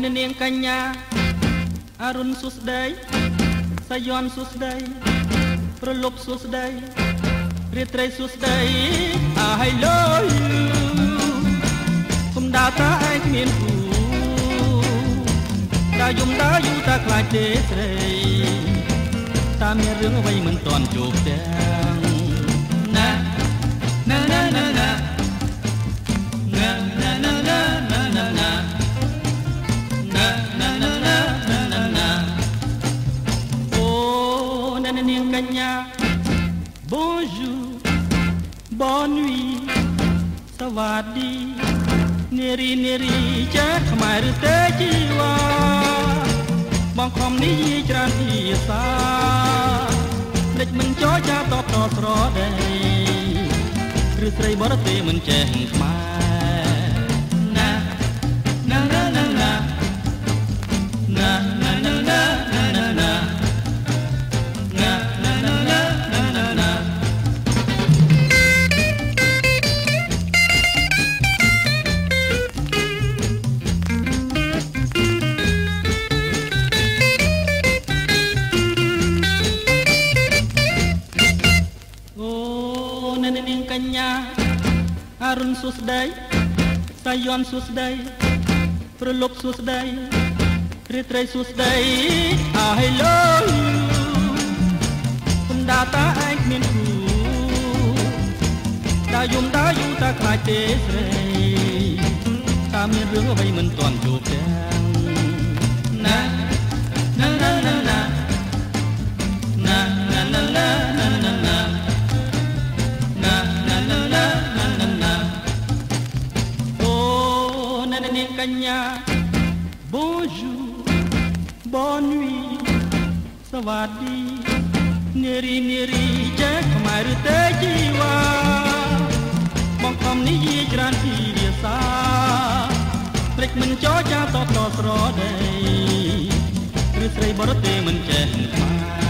ននាងកញ្ញាអរុនសុស្ដីសាយ័នសុស្ដីប្រលប់សុស្ដីរាត្រីសុស្ដី I love you គុំដើរតាឯងគ្មានគូដើរយំដើរយូរតាខ្លាចទេស្រីតាមានរឿងអ្វីមិនទាន់ជួបទាំងណាណាណាណាណាណាណាណាណាណាណាណាអូណានាងកញ្ញា Bonjour Bonne nuit សวัสดีនារីនារីចាស់ខ្មែរឬទេជីវ៉ាបងខំនេះយាយច្រើនភាសាភ្លេចមិនចោចាតបតស្រដីឬស្រីបរទេសមិនចេះខ្មែរណាណាណាណាណាណាណាណាណាណាណាណាកញ្ញាអរុនសុស្ដីសាយ័នសុស្ដីប្រលប់សុស្ដីរាត្រីសុស្ដី I love you គុំដើរតាឯងគ្មានគូដើរយំដើរយូរតាខ្លាចទេស្រីតាមានរឿងអ្វីមិនទាន់ជួបទាំងណាណាណាណាណាណាណាណាណាណាកញ្ញា Bonjour Bonne nuit សวัสดีនារីនារីចាស់ខ្មែរឬទេជីវ៉ាបងខំនេះយាយច្រើនភាសាភ្លេចមិនចោចាតបតស្រដីឬស្រីបរទេសមិនចេះខ្មែរ